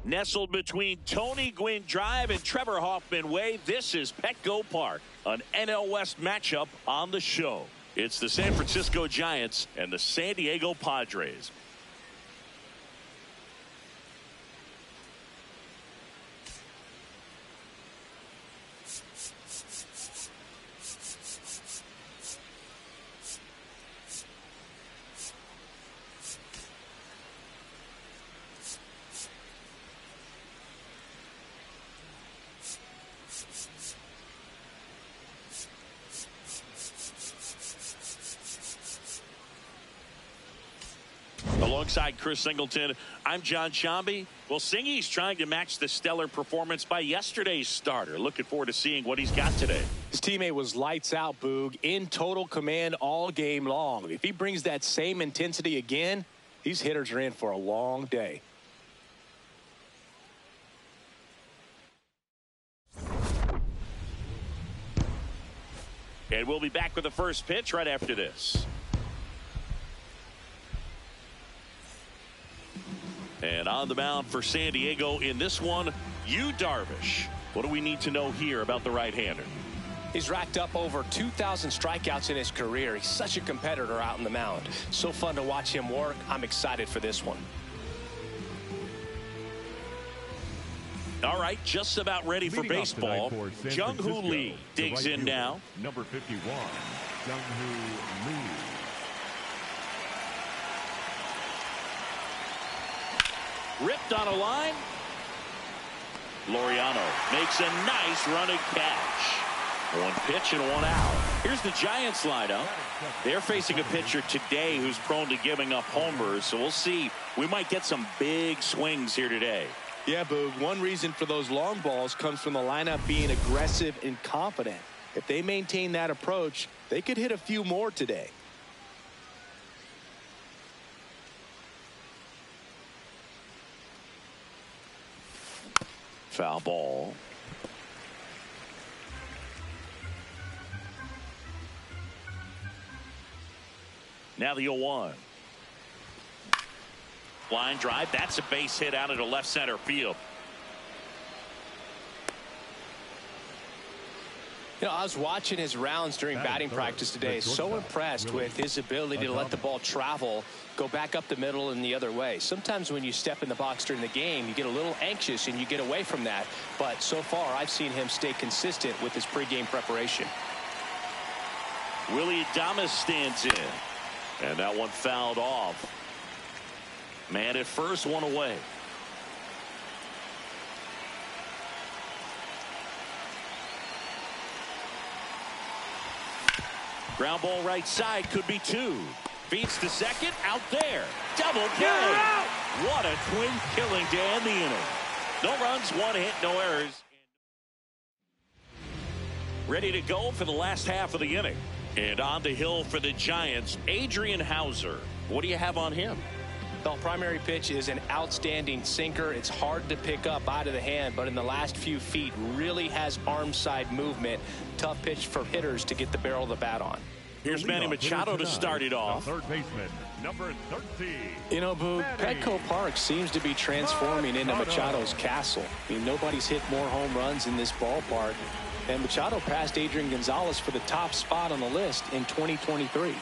Nestled between Tony Gwynn Drive and Trevor Hoffman Way, this is Petco Park, an NL West matchup on the show. It's the San Francisco Giants and the San Diego Padres. Alongside Chris Singleton, I'm John Shambi. Well, Singy's trying to match the stellar performance by yesterday's starter. Looking forward to seeing what he's got today. His teammate was lights out, Boog, in total command all game long. If he brings that same intensity again, these hitters are in for a long day. And we'll be back with the first pitch right after this. And on the mound for San Diego in this one, Yu Darvish. What do we need to know here about the right-hander? He's racked up over 2,000 strikeouts in his career. He's such a competitor out on the mound. So fun to watch him work. I'm excited for this one. All right, just about ready for baseball. Jung-Hoo Lee digs in now. Number 51, Jung-Hoo Lee. Ripped on a line. Laureano makes a nice running catch. One pitch and one out. Here's the Giants lineup. They're facing a pitcher today who's prone to giving up homers, so we'll see. We might get some big swings here today. Yeah, Boog, one reason for those long balls comes from the lineup being aggressive and confident. If they maintain that approach, they could hit a few more today. Foul ball. Now the 0-1. Line drive. That's a base hit out into left center field. You know, I was watching his rounds during batting practice today. So impressed with his ability to let the ball travel, go back up the middle and the other way. Sometimes when you step in the box during the game, you get a little anxious and you get away from that. But so far, I've seen him stay consistent with his pregame preparation. Willie Adames stands in. And that one fouled off. Man at first, one away. Ground ball right side, could be two. Feeds to second, out there. Double play. What a twin killing to end the inning. No runs, one hit, no errors. Ready to go for the last half of the inning. And on the hill for the Giants, Adrian Hauser. What do you have on him? The primary pitch is an outstanding sinker. It's hard to pick up out of the hand, but in the last few feet really has arm side movement. Tough pitch for hitters to get the barrel of the bat on. Here's Manny Machado to start it off. Third baseman, number 13. You know, Boog, Petco Park seems to be transforming into Machado's castle. I mean, nobody's hit more home runs in this ballpark. And Machado passed Adrian Gonzalez for the top spot on the list in 2023.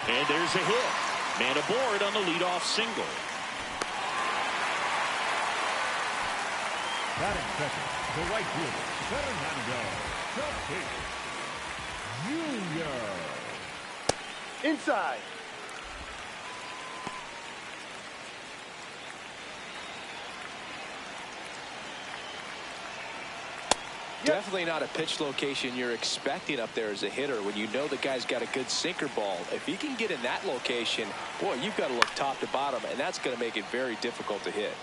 And there's a hit. Man aboard on the leadoff single. Batting second, the right fielder, Fernando Jr. Inside. Definitely not a pitch location you're expecting up there as a hitter when you know the guy's got a good sinker ball. If he can get in that location, boy, you've got to look top to bottom, and that's going to make it very difficult to hit.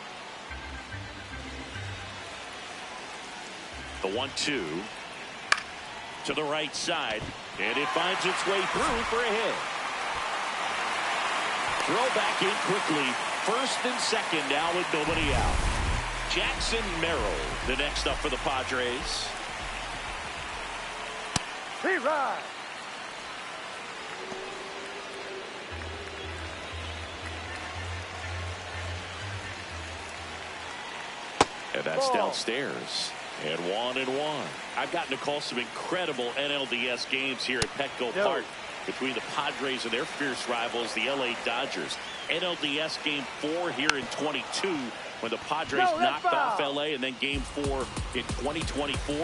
The 1-2 to the right side, and it finds its way through for a hit. Throw back in quickly. First and second now with nobody out. Jackson Merrill, the next up for the Padres. Right. And that's downstairs. And 1-1. I've gotten to call some incredible NLDS games here at Petco Park between the Padres and their fierce rivals, the LA Dodgers. NLDS Game 4 here in 22 when the Padres knocked off LA, and then Game 4 in 2024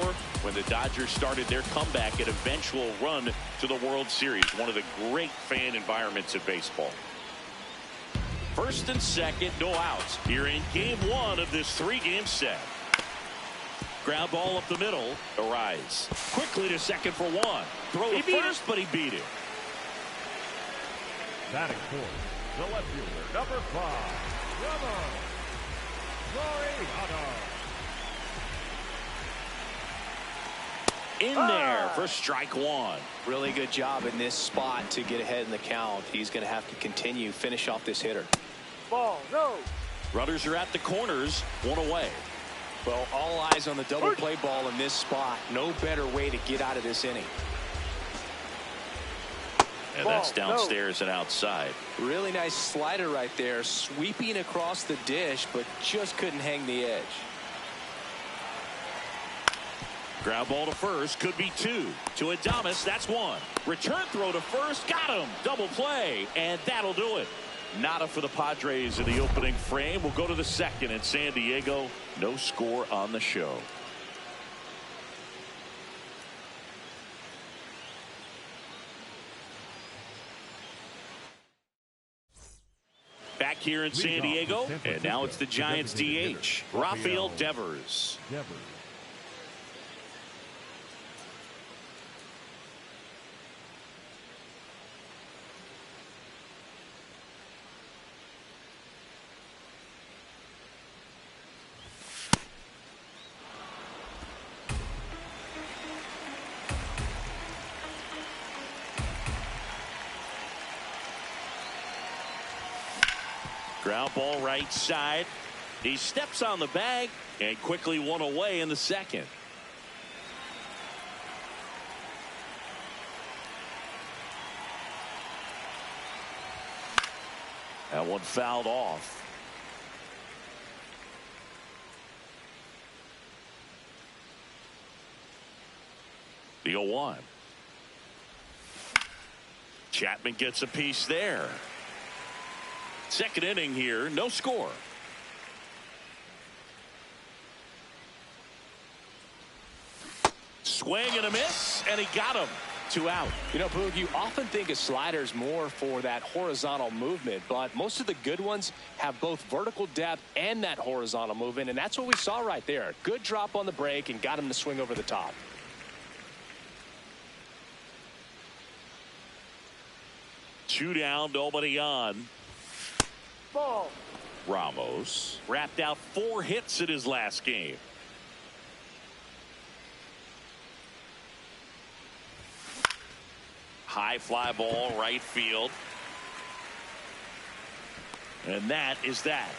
when the Dodgers started their comeback and eventual run to the World Series. One of the great fan environments in baseball. First and second, no outs here in Game 1 of this 3-game set. Ground ball up the middle. Arise quickly to second for one. Throw to first, but he beat it. Batting fourth, the left fielder, number 5, In there for strike one. Really good job in this spot to get ahead in the count. He's going to have to continue, finish off this hitter. Ball, no. Runners are at the corners, one away. Well, all eyes on the double play ball in this spot. No better way to get out of this inning. And that's downstairs and outside. Really nice slider right there, sweeping across the dish, but just couldn't hang the edge. Ground ball to first, could be 2. To Adames, that's 1. Return throw to first, got him. Double play, and that'll do it. Nada for the Padres in the opening frame. We'll go to the second in San Diego. No score on the show. Back here in San Diego, and now it's the Giants DH, Rafael Devers. Ground ball right side. He steps on the bag and quickly one away in the second. That one fouled off. The 0-1. Chapman gets a piece there. Second inning here, no score. Swing and a miss, and he got him. 2 out. You know, Boog, you often think a slider's more for that horizontal movement, but most of the good ones have both vertical depth and that horizontal movement, and that's what we saw right there. Good drop on the break and got him to swing over the top. Two down, nobody on. Ball. Ramos wrapped out 4 hits in his last game. High fly ball right field. And that is that.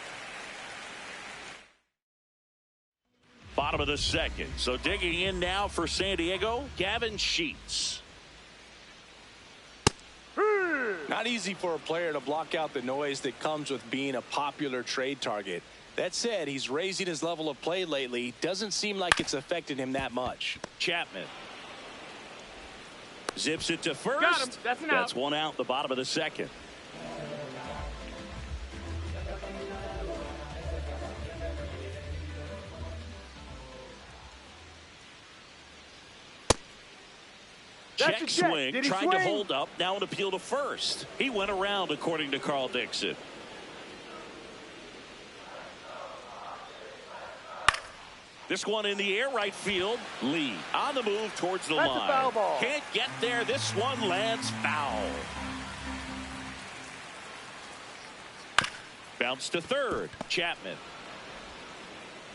Bottom of the second. So digging in now for San Diego, Gavin Sheets. Not easy for a player to block out the noise that comes with being a popular trade target. That said, he's raising his level of play lately. Doesn't seem like it's affected him that much. Chapman zips it to first. Got him. That's an out. That's 1 out, the bottom of the second. Check swing, trying to hold up, now an appeal to first. He went around, according to Carl This one in the air, right field. Lee on the move towards the That's line. a foul ball. Can't get there. This one lands foul. Bounce to third. Chapman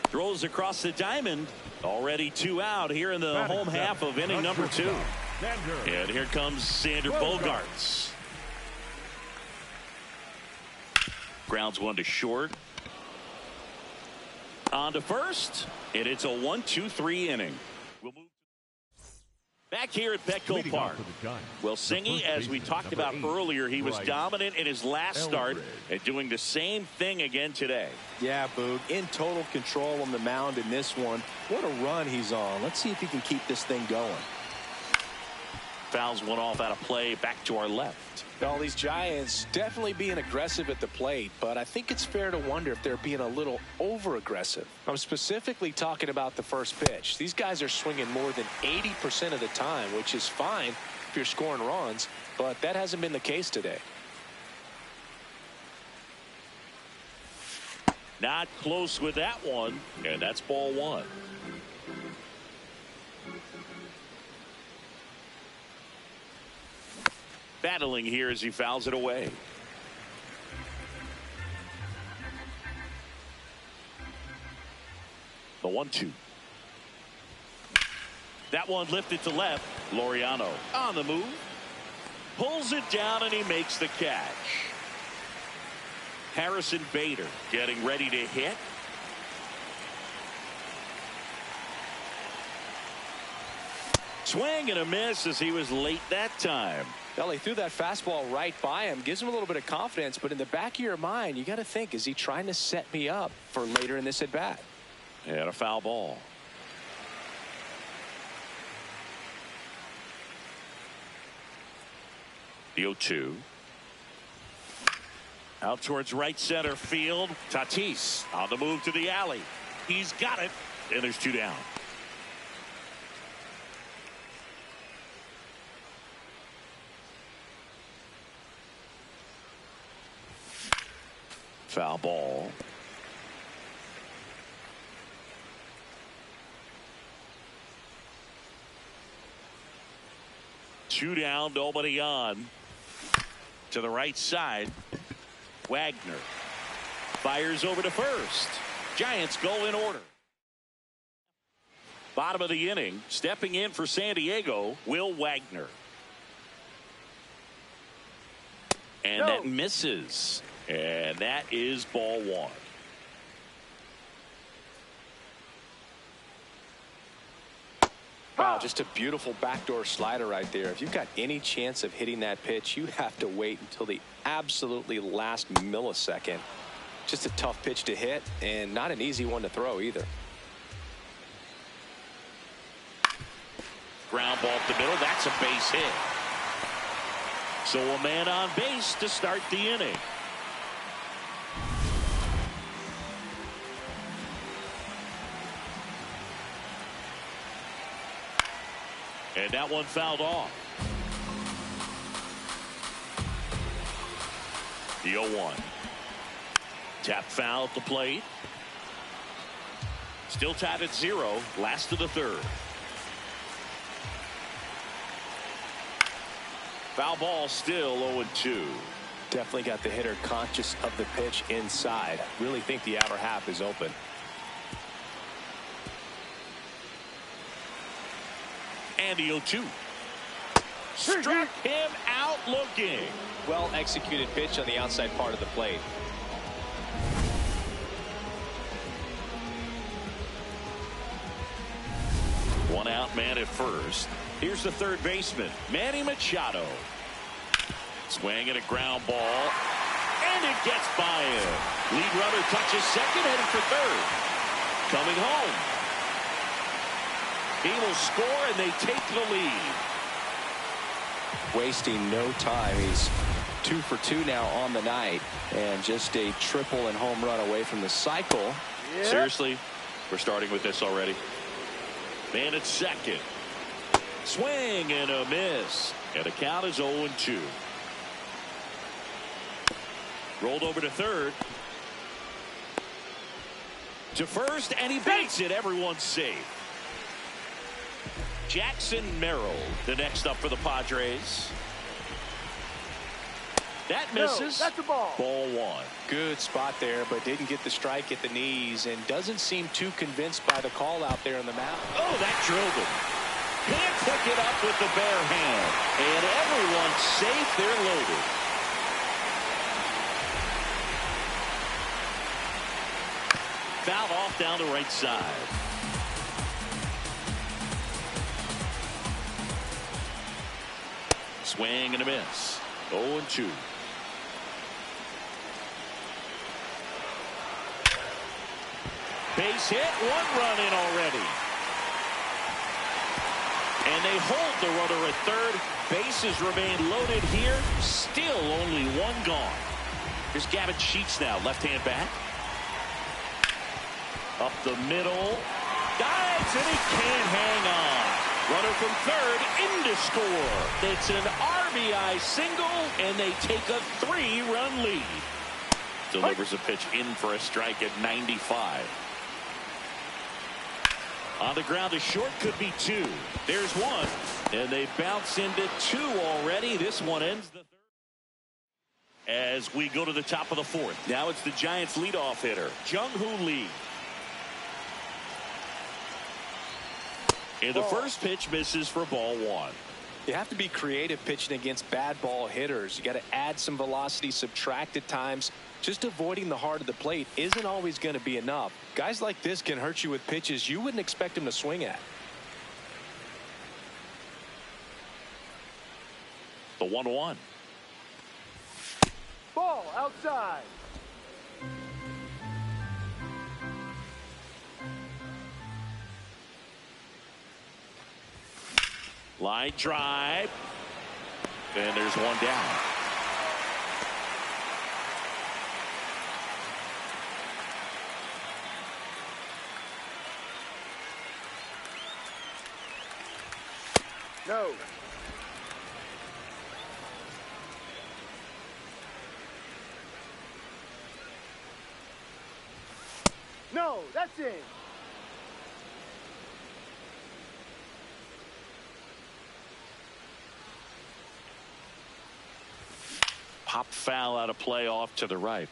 throws across the diamond. Already 2 out here in the home half of inning number 2. And here comes Sander Bogaerts. Grounds one to short. On to first, and it's a 1-2-3 inning. We'll move back here at Petco Park. Well, Singy, as we talked about earlier, he was dominant in his last start and doing the same thing again today. Yeah, Boog, in total control on the mound in this one. What a run he's on. Let's see if he can keep this thing going. Fouls one off out of play, back to our left. All these Giants definitely being aggressive at the plate, but I think it's fair to wonder if they're being a little over-aggressive. I'm specifically talking about the first pitch. These guys are swinging more than 80% of the time, which is fine if you're scoring runs, but that hasn't been the case today. Not close with that one, and that's ball one. Battling here as he fouls it away. The 1-2. That one lifted to left. Laureano on the move. Pulls it down and he makes the catch. Harrison Bader getting ready to hit. Swing and a miss as he was late that time. Well, he threw that fastball right by him. Gives him a little bit of confidence, but in the back of your mind, you got to think, is he trying to set me up for later in this at-bat? And a foul ball. The 0-2. Out towards right center field. Tatis on the move to the alley. He's got it, and there's 2 down. Foul ball. Two down, nobody on. To the right side. Wagner fires over to first. Giants go in order. Bottom of the inning, stepping in for San Diego, Will Wagner. And that misses. And that is ball one. Wow, just a beautiful backdoor slider right there. If you've got any chance of hitting that pitch, you have to wait until the absolutely last millisecond. Just a tough pitch to hit and not an easy one to throw either. Ground ball up the middle. That's a base hit. So a man on base to start the inning. And that one fouled off. The 0-1. Tap foul at the plate. Still tied at 0. Last of the third. Foul ball still 0-2. Definitely got the hitter conscious of the pitch inside. Really think the outer half is open. And the 0-2. Struck him out looking. Well executed pitch on the outside part of the plate. One out, man at first. Here's the third baseman, Manny Machado. Swing and a ground ball. And it gets by him. Lead runner touches second, heading for third. Coming home. He will score, and they take the lead. Wasting no time. He's 2 for 2 now on the night, and just a triple and home run away from the cycle. Yep. Seriously, we're starting with this already. Man at second. Swing and a miss. And the count is 0-2. Rolled over to third. To first, and he beats it. Everyone's safe. Jackson Merrill, the next up for the Padres. That misses. No, that's a ball. Ball one. Good spot there, but didn't get the strike at the knees and doesn't seem too convinced by the call out there on the mound. Oh, that drilled him. Can't pick it up with the bare hand. And everyone's safe. They're loaded. Fouled off down the right side. Swing and a miss. 0-2. Base hit, 1 run in already. And they hold the runner at third. Bases remain loaded here. Still only 1 gone. Here's Gavin Sheets now, left-hand bat. Up the middle. Dives, and he can't hang on. Runner from third in to score. It's an RBI single, and they take a 3-run lead. Delivers a pitch in for a strike at 95. On the ground, a short could be 2. There's 1. And they bounce into 2 already. This one ends the third. As we go to the top of the 4th. Now it's the Giants leadoff hitter, Jung-Hoo Lee. And the first pitch misses for ball 1. You have to be creative pitching against bad ball hitters. You got to add some velocity, subtract at times. Just avoiding the heart of the plate isn't always going to be enough. Guys like this can hurt you with pitches you wouldn't expect them to swing at. The 1-1. Ball outside. Line drive. And there's 1 down. No. No, that's it. Pop foul out of play off to the right.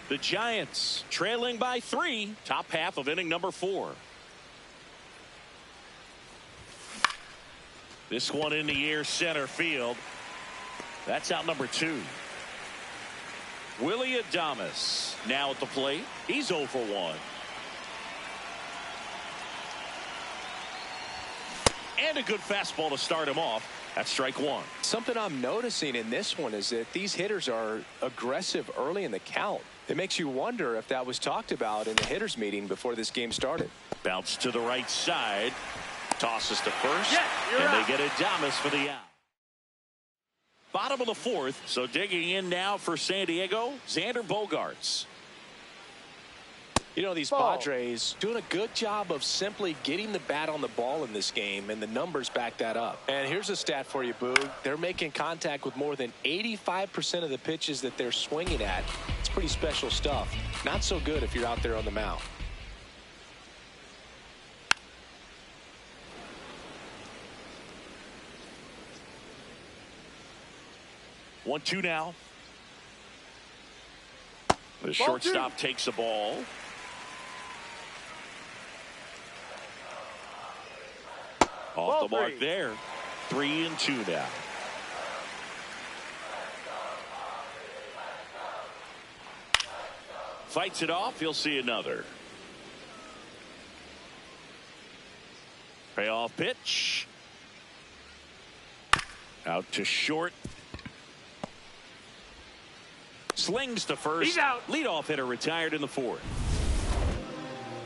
The Giants trailing by 3. Top half of inning number 4. This one in the air, center field. That's out number 2. Willie Adames now at the plate. He's 0 for 1. And a good fastball to start him off. That's strike 1. Something I'm noticing in this one is that these hitters are aggressive early in the count. It makes you wonder if that was talked about in the hitters meeting before this game started. Bounce to the right side. Tosses to first. Yes, you're and out. they get Adames for the out. Bottom of the 4th. So digging in now for San Diego, Xander Bogaerts. You know, these Padres doing a good job of simply getting the bat on the ball in this game, and the numbers back that up. And here's a stat for you, Boog. They're making contact with more than 85% of the pitches that they're swinging at. It's pretty special stuff. Not so good if you're out there on the mound. One, 2 now. The shortstop takes the ball. Off the mark there. 3-2 now. Fights it off. He'll see another. Payoff pitch. Out to short. Slings to first. He's out. Leadoff hitter retired in the 4th.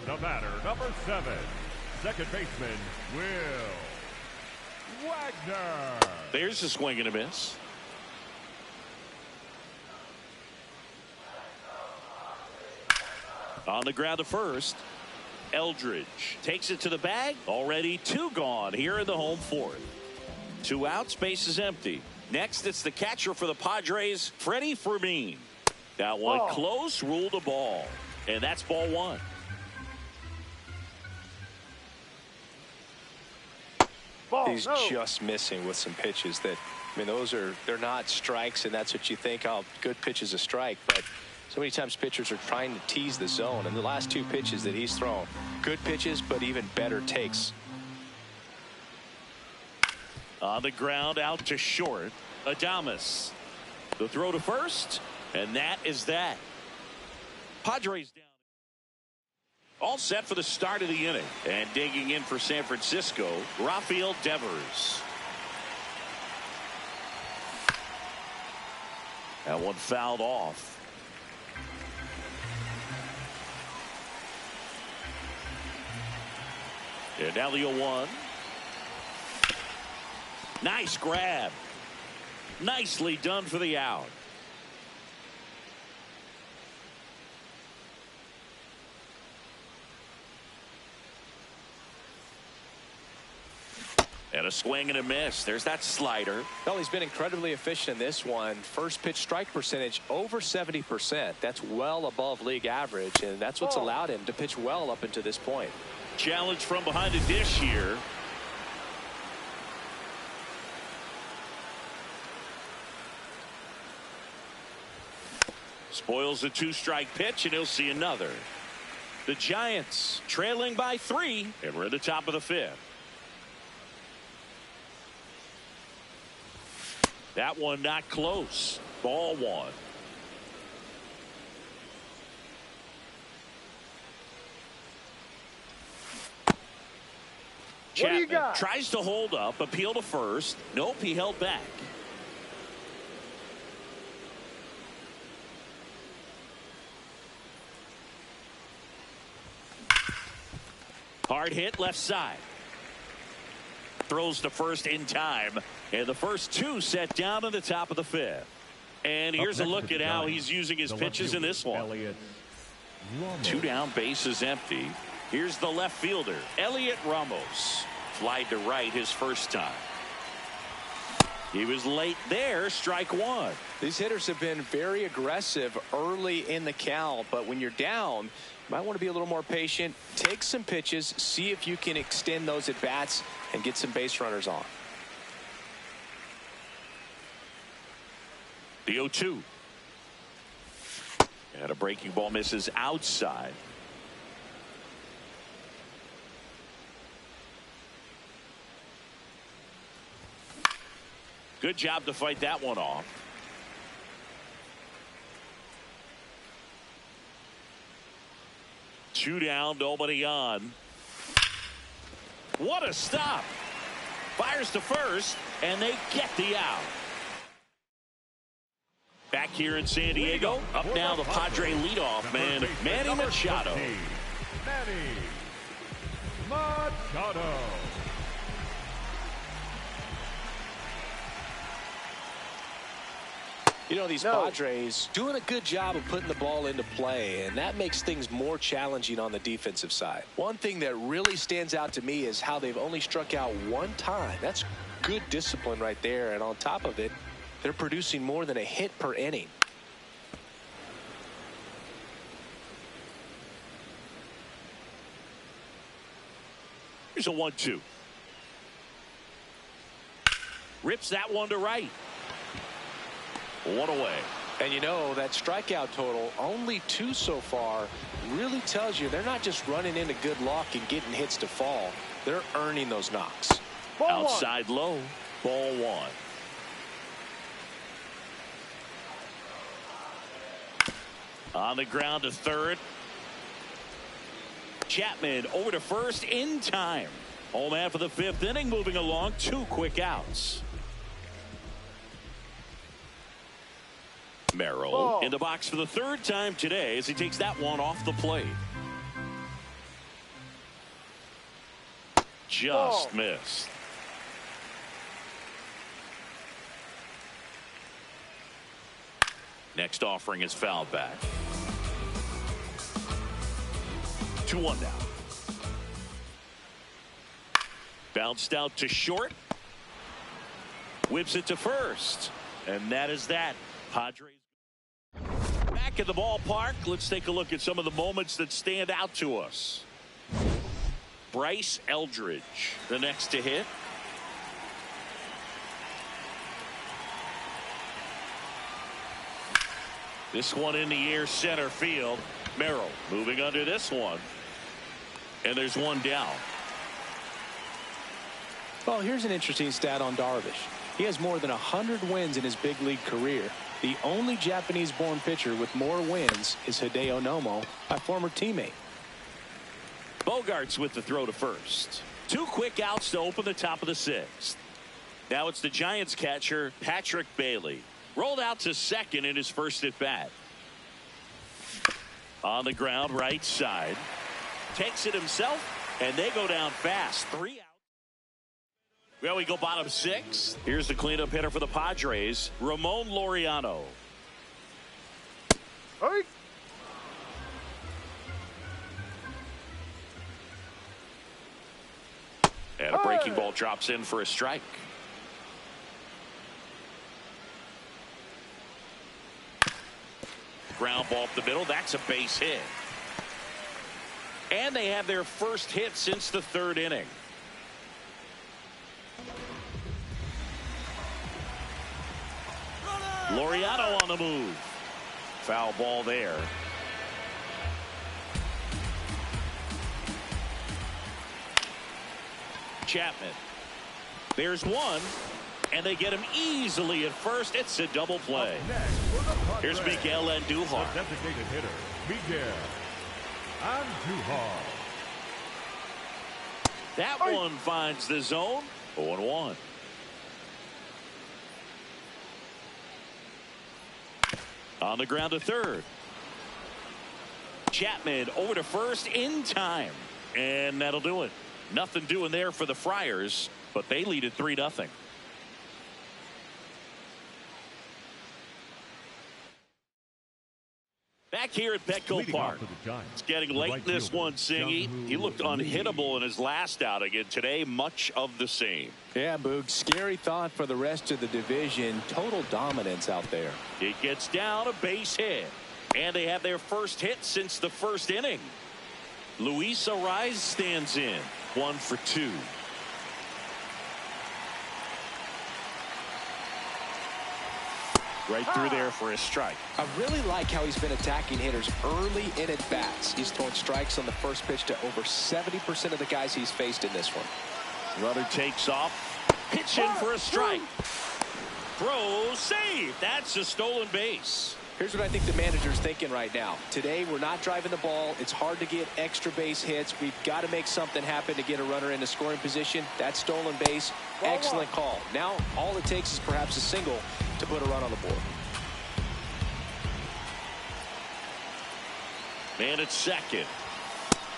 The batter, number 7, second baseman, Will Wagner. There's a swing and a miss. On the ground to first. Eldridge takes it to the bag. Already 2 gone here in the home 4th. 2 outs, base is empty. Next, it's the catcher for the Padres, Freddie Fermin. That one close, ruled a ball. And that's ball one. Ball, He's no. just missing with some pitches that, I mean, they're not strikes, and that's what you think, oh, good pitch is a strike. But so many times pitchers are trying to tease the zone, and the last two pitches that he's thrown, good pitches, but even better takes. On the ground, out to short. Adames. The throw to first, and that is that. Padres down. All set for the start of the inning. And digging in for San Francisco, Rafael Devers. That one fouled off. And now the 0-1. Nice grab. Nicely done for the out. And a swing and a miss. There's that slider. Well, he's been incredibly efficient in this one. First pitch strike percentage over 70%. That's well above league average, and that's what's allowed him to pitch well up until this point. Challenge from behind the dish here. Spoils the two-strike pitch, and he'll see another. The Giants trailing by 3, and we're at the top of the 5th. That one not close. Ball one. What do you Chapman got? tries to hold up, appeal to first. Nope, he held back. Hard hit left side. Throws to first in time. And the first two set down in the top of the 5th. And here's a look at how he's using his pitches in this one. Two down, bases empty. Here's the left fielder, Elliot Ramos. Flied to right his first time. He was late there, strike one. These hitters have been very aggressive early in the count, but when you're down, you might want to be a little more patient. Take some pitches, see if you can extend those at bats and get some base runners on. The 0-2. And a breaking ball misses outside. Good job to fight that one off. Two down, nobody on. What a stop. Fires to first, and they get the out. Back here in San Diego, up now the Padre leadoff man, Manny Machado. Manny Machado. You know, these Padres doing a good job of putting the ball into play, and that makes things more challenging on the defensive side. One thing that really stands out to me is how they've only struck out one time. That's good discipline right there, and on top of it, they're producing more than a hit per inning. Here's a 1-2. Rips that one to right. One away. And you know, that strikeout total, only 2 so far, really tells you they're not just running into good luck and getting hits to fall. They're earning those knocks. Ball Outside low. Ball one. On the ground to third. Chapman over to first in time. Home half of the 5th inning, moving along, 2 quick outs. Merrill in the box for the 3rd time today as he takes that one off the plate. Just missed. Next offering is fouled back. 2-1 now. Bounced out to short. Whips it to first. And that is that. Padres back back at the ballpark. Let's take a look at some of the moments that stand out to us. Bryce Eldridge, the next to hit. This one in the air, center field. Merrill moving under this one. And there's one down. Well, here's an interesting stat on Darvish. He has more than 100 wins in his big league career. The only Japanese-born pitcher with more wins is Hideo Nomo, a former teammate. Bogarts with the throw to first. 2 quick outs to open the top of the 6th. Now it's the Giants catcher, Patrick Bailey. Rolled out to second in his first at bat. On the ground, right side. Takes it himself, and they go down fast. 3 out. Well, we go bottom 6. Here's the cleanup hitter for the Padres, Ramon Laureano. Hey. And a breaking ball drops in for a strike. Ground ball up the middle. That's a base hit. And they have their first hit since the 3rd inning. Laureano on the move. Foul ball there. Chapman. There's one. And they get him easily at first. It's a double play. Here's Miguel Andujar. The designated hitter, Miguel Andujar. That one finds the zone. 0-1. On the ground to third. Chapman over to first in time. And that'll do it. Nothing doing there for the Friars, but they lead at 3-0. Back here at Petco Park. It's getting late in this one, Singy. He looked unhittable in his last outing, and today much of the same. Yeah, Boog, scary thought for the rest of the division. Total dominance out there. It gets down, a base hit. And they have their first hit since the 1st inning. Luis Ariz stands in. 1 for 2. Right through there for a strike. I really like how he's been attacking hitters early in at bats. He's thrown strikes on the first pitch to over 70% of the guys he's faced in this one. Runner takes off. Pitch in for a strike. Throw, save. That's a stolen base. Here's what I think the manager's thinking right now. Today, we're not driving the ball. It's hard to get extra base hits. We've got to make something happen to get a runner in a scoring position. That stolen base, excellent call. Now, all it takes is perhaps a single to put a run on the board. Man at second.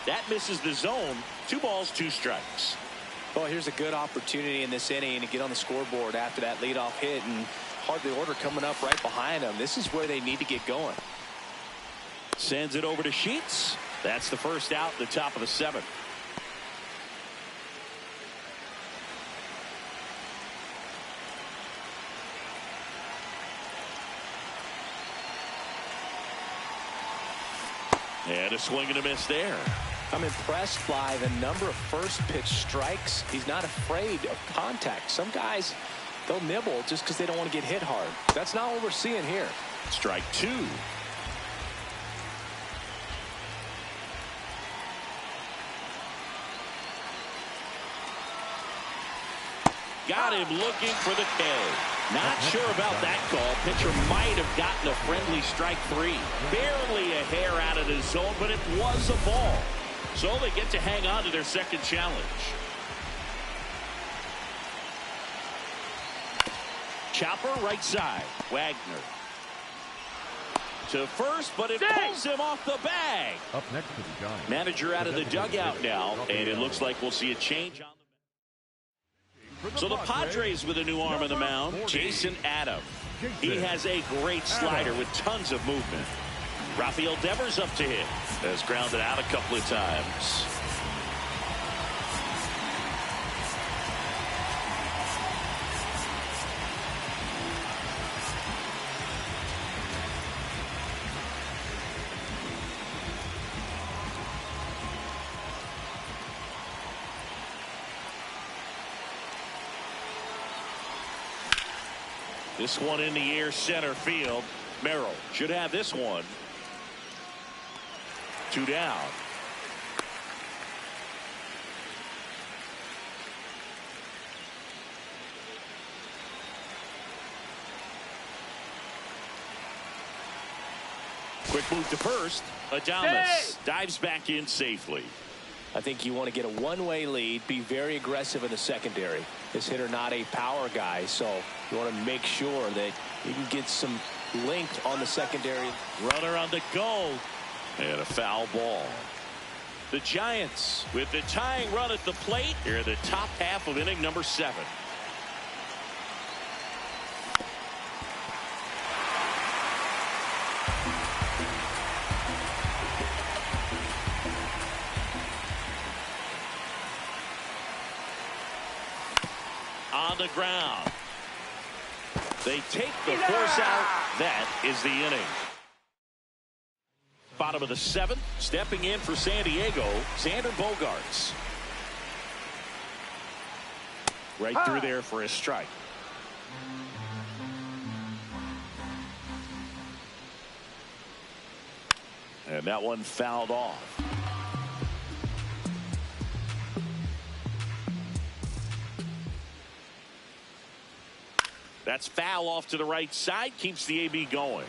That misses the zone. 2 balls, 2 strikes. Well, here's a good opportunity in this inning to get on the scoreboard after that leadoff hit, and hardly order coming up right behind them. This is where they need to get going. Sends it over to Sheets. That's the first out, the top of the 7th. And a swing and a miss there. I'm impressed by the number of first pitch strikes. He's not afraid of contact. Some guys, they'll nibble just because they don't want to get hit hard. That's not what we're seeing here. Strike 2. Got him looking for the K. Not sure about that call. Pitcher might have gotten a friendly strike 3. Barely a hair out of the zone, but it was a ball. So they get to hang on to their second challenge. Chopper right side. Wagner to first, but it pulls him off the bag. Up next to the Giants. Manager out of the dugout now, and it looks like we'll see a change on the. So the Padres with a new arm on the mound, Jason Adam. He has a great slider with tons of movement. Rafael Devers up to hit. Has grounded out a couple of times. This one in the air, center field. Merrill should have this one. 2 down. Quick move to first. Adames dives back in safely. I think you want to get a one-way lead, be very aggressive in the secondary. This hitter not a power guy, so you want to make sure that you can get some length on the secondary. Runner on the go. And a foul ball. The Giants with the tying run at the plate here in the top half of inning number 7. On the ground. They take the force out. That is the inning. Bottom of the 7th, stepping in for San Diego, Xander Bogaerts. Right through there for a strike. And that one fouled off. That's foul off to the right side, keeps the AB going.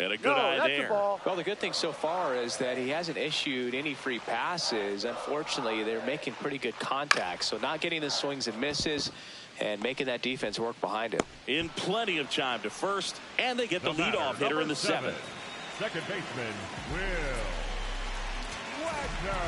And a good eye there. Well, the good thing so far is that he hasn't issued any free passes. Unfortunately, they're making pretty good contact. So not getting the swings and misses and making that defense work behind him. In plenty of time to first, and they get the leadoff hitter in the 7th. Second baseman, Will Wagner.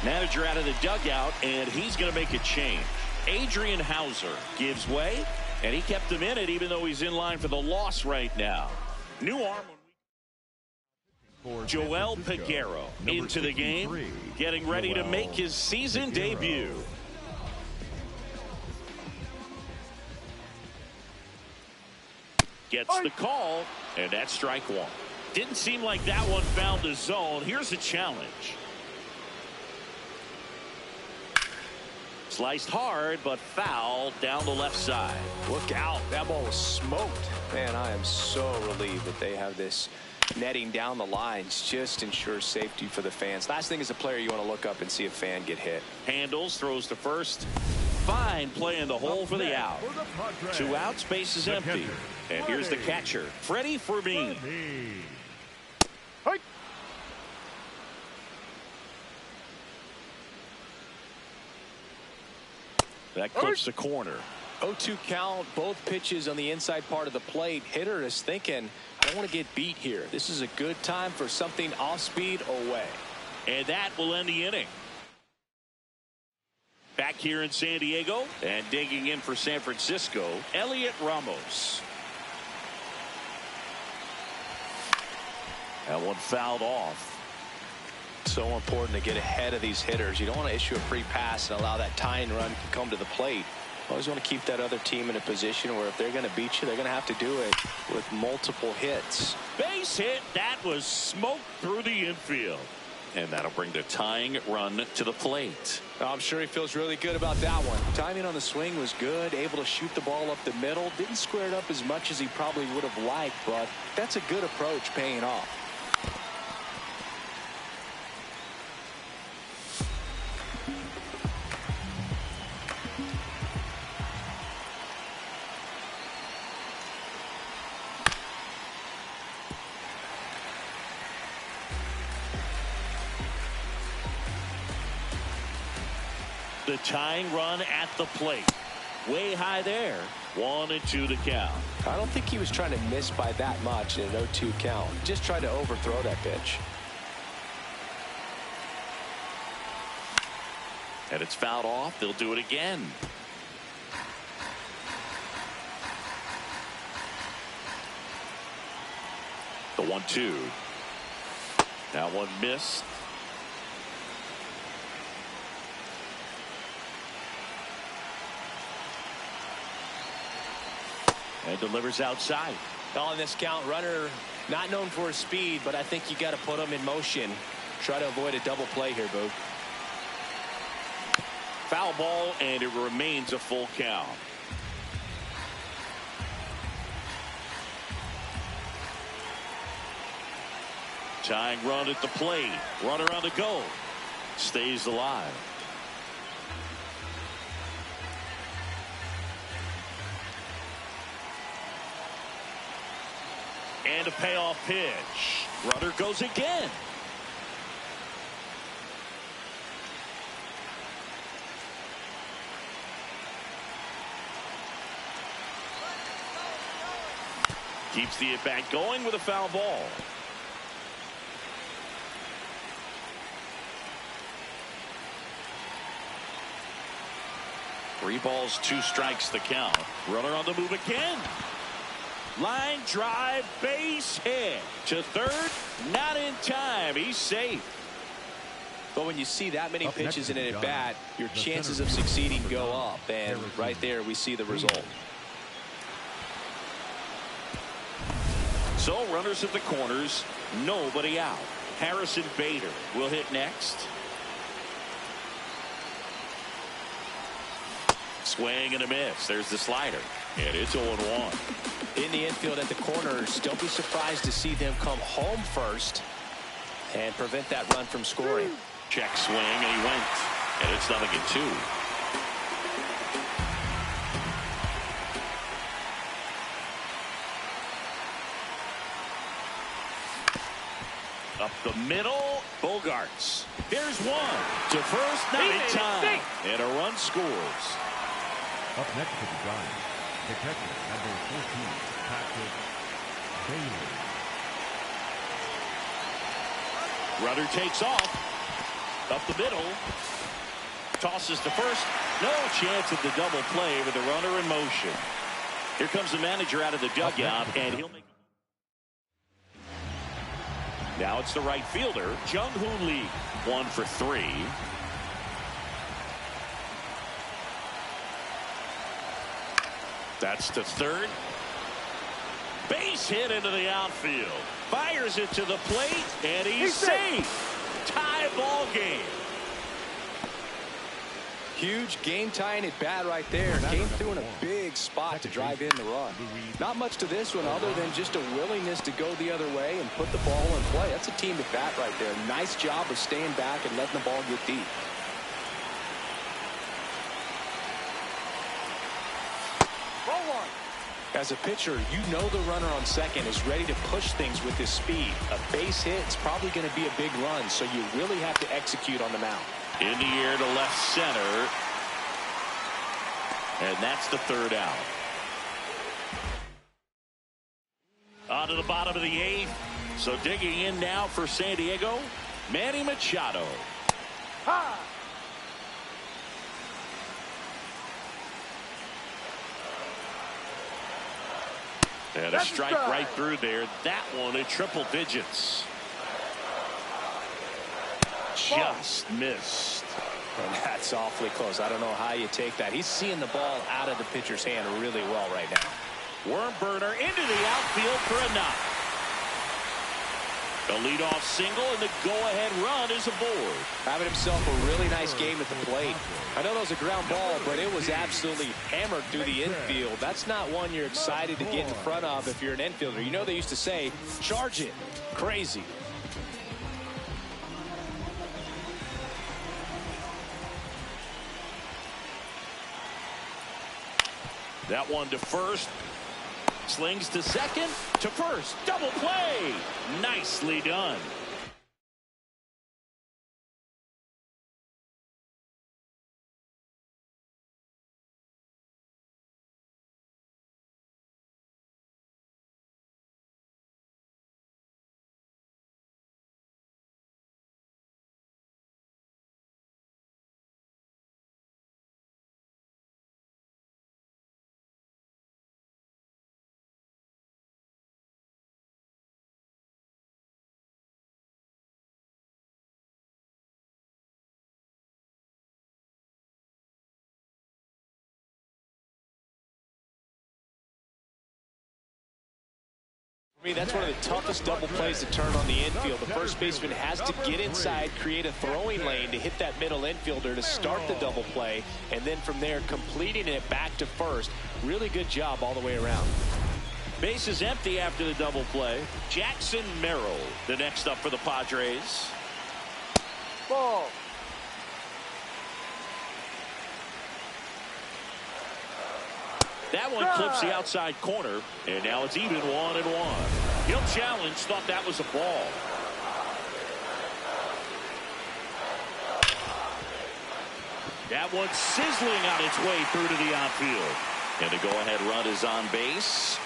Manager out of the dugout, and he's going to make a change. Adrian Hauser gives way, and he kept him in it even though he's in line for the loss right now. New arm. Joel Peguero into the game, getting ready to make his season debut. Gets the call, and that's strike 1. Didn't seem like that one found the zone. Here's the challenge. Sliced hard, but foul down the left side. Look out. That ball was smoked. Man, I am so relieved that they have this netting down the lines. Just ensures safety for the fans. Last thing as a player, you want to look up and see a fan get hit. Handles, throws to first. Fine play in the hole for the out. 2 outs, base is empty. And here's the catcher, Freddie Fermin. That clips the corner. 0-2 count, both pitches on the inside part of the plate. Hitter is thinking, I don't want to get beat here. This is a good time for something off speed away. And that will end the inning. Back here in San Diego and digging in for San Francisco, Elliot Ramos. That one fouled off. So important to get ahead of these hitters. You don't want to issue a free pass and allow that tying run to come to the plate. Always want to keep that other team in a position where if they're going to beat you, they're going to have to do it with multiple hits. Base hit. That was smoked through the infield. And that'll bring the tying run to the plate. I'm sure he feels really good about that one. Timing on the swing was good. Able to shoot the ball up the middle. Didn't square it up as much as he probably would have liked, but that's a good approach paying off. The tying run at the plate. Way high there. 1-2 to count. I don't think he was trying to miss by that much in an 0-2 count. Just tried to overthrow that pitch. And it's fouled off. They'll do it again. The 1-2. That one missed. And delivers outside. On this count, runner not known for his speed, but I think you got to put him in motion. Try to avoid a double play here, Boog. Foul ball, and it remains a full count. Tying run at the plate. Runner on the go. Stays alive. And a payoff pitch. Runner goes again. Keeps the at-bat going with a foul ball. Three balls, two strikes the count. Runner on the move again. Line drive, base hit. To third, not in time. He's safe. But when you see that many pitches in an at-bat, your chances of succeeding go up. And right there, we see the result. So runners at the corners, nobody out. Harrison Bader will hit next. Swing and a miss. There's the slider. And it's 0-1. In the infield at the corners, don't be surprised to see them come home first and prevent that run from scoring. Check swing, and he went. And it's 0-2. Up the middle, Bogarts. Here's one. To first, not in time. And a run scores. Up next to the Giants, the catcher, number 14, Patrick Bailey. Runner takes off. Up the middle. Tosses to first. No chance of the double play with the runner in motion. Here comes the manager out of the dugout, and he'll make. Now it's the right fielder, Jung-Hoo Lee. 1 for 3. That's to third. Base hit into the outfield. Fires it to the plate, and he's safe. Tie ball game. Huge game-tying at bat right there. Came through in a big spot to drive in the run. Not much to this one other than just a willingness to go the other way and put the ball in play. That's a team at bat right there. Nice job of staying back and letting the ball get deep. As a pitcher, you know the runner on second is ready to push things with his speed. A base hit is probably going to be a big run, so you really have to execute on the mound. In the air to left center. And that's the third out. On to the bottom of the 8th. So digging in now for San Diego, Manny Machado. Ha! And a strike right through there. That one in triple digits. Just missed. And that's awfully close. I don't know how you take that. He's seeing the ball out of the pitcher's hand really well right now. Worm burner into the outfield for a knock. A leadoff single, and the go-ahead run is aboard. Having himself a really nice game at the plate. I know that was a ground ball, but it was absolutely hammered through the infield. That's not one you're excited to get in front of if you're an infielder. You know they used to say, charge it. Crazy. That one to first. Slings to second. To first. Double play. Nicely done. I mean, that's one of the toughest double plays to turn on the infield. The first baseman has to get inside, create a throwing lane to hit that middle infielder to start the double play, and then from there completing it back to first. Really good job all the way around. Base is empty after the double play. Jackson Merrill, the next up for the Padres. Ball. That one clips the outside corner, and now it's even 1-1. He'll challenge, thought that was a ball. That one sizzling on its way through to the outfield. And the go-ahead run is on base.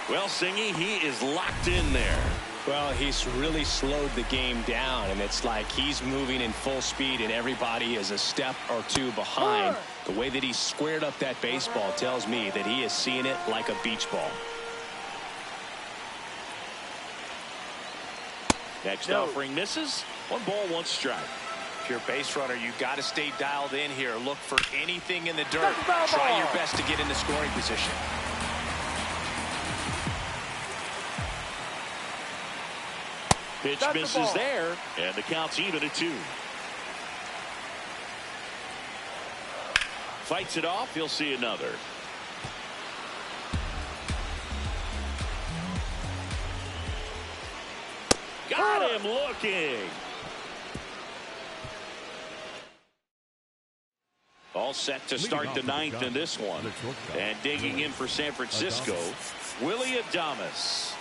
Well, Singy, he is locked in there. Well, he's really slowed the game down, and it's like he's moving in full speed, and everybody is a step or two behind. The way that he squared up that baseball tells me that he is seeing it like a beach ball. Next offering misses. 1 ball, 1 strike. If you're a base runner, you got to stay dialed in here. Look for anything in the dirt. Try your best to get into scoring position. Pitch misses there, and the count's even at 2. Fights it off. He'll see another. Got him looking. All set to start the 9th in this one. And digging in for San Francisco, Willie Adames.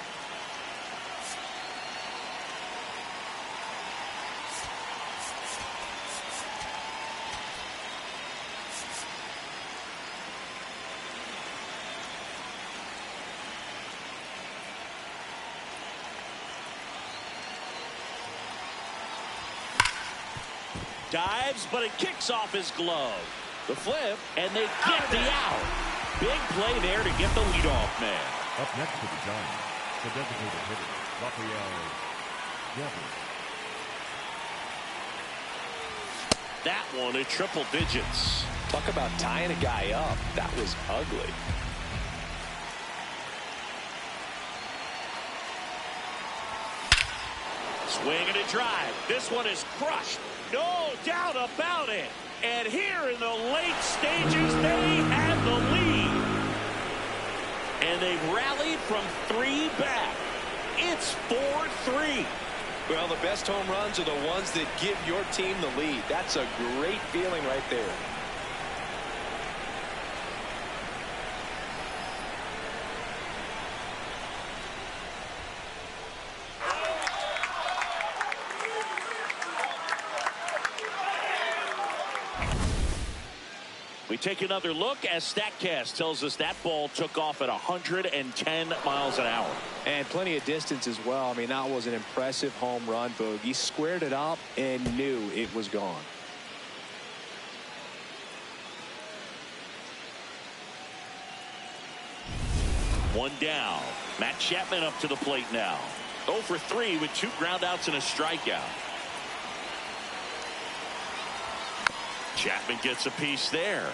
Dives, but it kicks off his glove. The flip, and they get the out. Big play there to get the leadoff man. Up next to the Giants, the designated hitter, Raphael Devers. That one at triple digits. Talk about tying a guy up. That was ugly. Swing and a drive. This one is crushed. No doubt about it. And here in the late stages, they have the lead. And they've rallied from 3 back. It's 4-3. Well, the best home runs are the ones that give your team the lead. That's a great feeling right there. We take another look as StatCast tells us that ball took off at 110 miles an hour. And plenty of distance as well. I mean, that was an impressive home run, Boog. He squared it up and knew it was gone. One down. Matt Chapman up to the plate now. 0 for 3 with 2 groundouts and a strikeout. Chapman gets a piece there.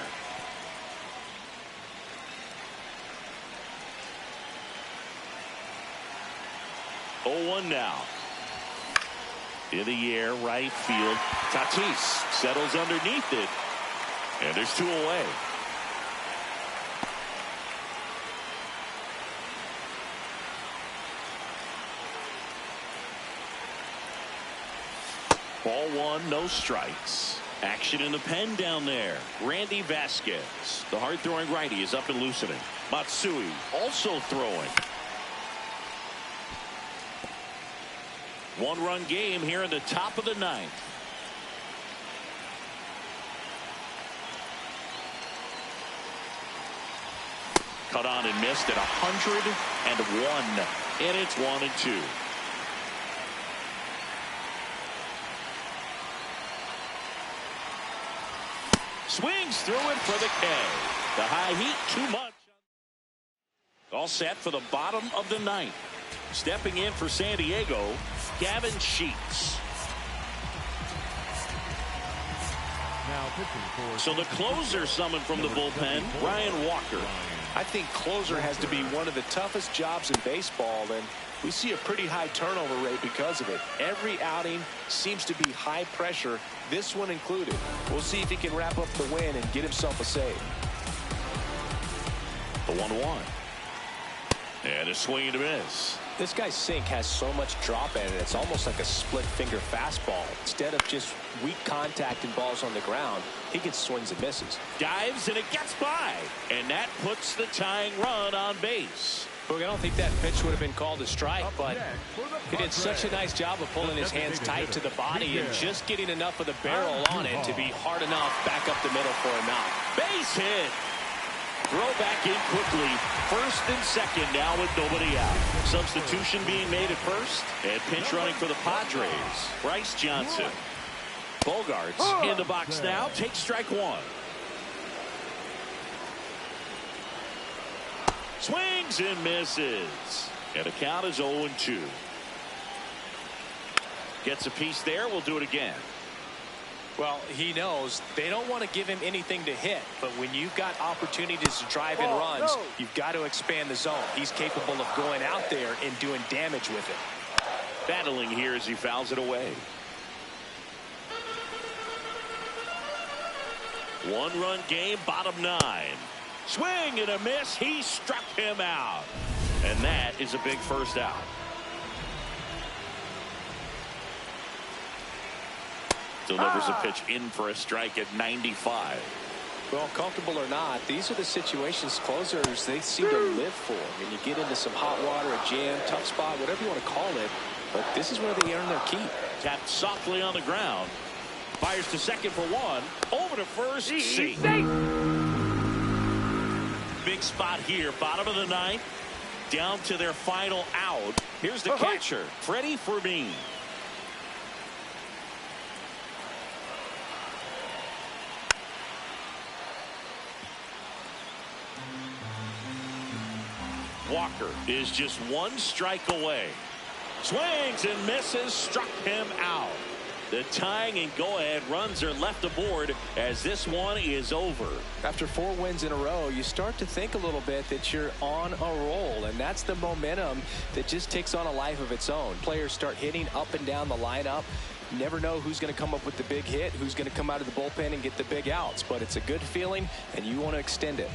Oh, 1 now. In the air, right field. Tatis settles underneath it. And there's 2 away. Ball 1, no strikes. Action in the pen down there. Randy Vasquez, the hard-throwing righty, is up and loosening. Matsui also throwing. 1-run game here in the top of the 9th. Cut on and missed at 101, and it's 1-2. Swings through it for the K. The high heat, too much. All set for the bottom of the 9th. Stepping in for San Diego, Gavin Sheets. Now pitching for So the closer summoned from the bullpen, Ryan Walker. I think closer has to be one of the toughest jobs in baseball, and we see a pretty high turnover rate because of it. Every outing seems to be high pressure, this one included. We'll see if he can wrap up the win and get himself a save. The 1-1. And a swing and a miss. This guy's sink has so much drop in it, it's almost like a split finger fastball. Instead of just weak contact and balls on the ground, he gets swings and misses. Dives and it gets by. And that puts the tying run on base. Look, I don't think that pitch would have been called a strike, but he did such a nice job of pulling his hands tight to the body and just getting enough of the barrel on it to be hard enough back up the middle for a knock. Base hit. Throw back in quickly. First and second now with nobody out. Substitution being made at first. And pinch running for the Padres. Bryce Johnson. Bogarts in the box now. Takes strike one. Swings and misses. And the count is 0-2. Gets a piece there. We'll do it again. Well, he knows they don't want to give him anything to hit, but when you've got opportunities to drive in runs, you've got to expand the zone. He's capable of going out there and doing damage with it. Battling here as he fouls it away. 1-run game, bottom 9. Swing and a miss. He struck him out. And that is a big first out. Delivers a pitch in for a strike at 95. Well, comfortable or not, these are the situations closers they seem to live for. I mean, you get into some hot water, a jam, tough spot, whatever you want to call it, but this is where they earn their keep. Tapped softly on the ground. Fires to second for one. Over to first. Safe. Big spot here. Bottom of the 9th. Down to their final out. Here's the catcher, Freddie Fermin. Walker is just one strike away. Swings and misses, struck him out. The tying and go-ahead runs are left aboard as this one is over. After 4 wins in a row, you start to think a little bit that you're on a roll, and that's the momentum that just takes on a life of its own. Players start hitting up and down the lineup. You never know who's going to come up with the big hit, who's going to come out of the bullpen and get the big outs, but it's a good feeling, and you want to extend it.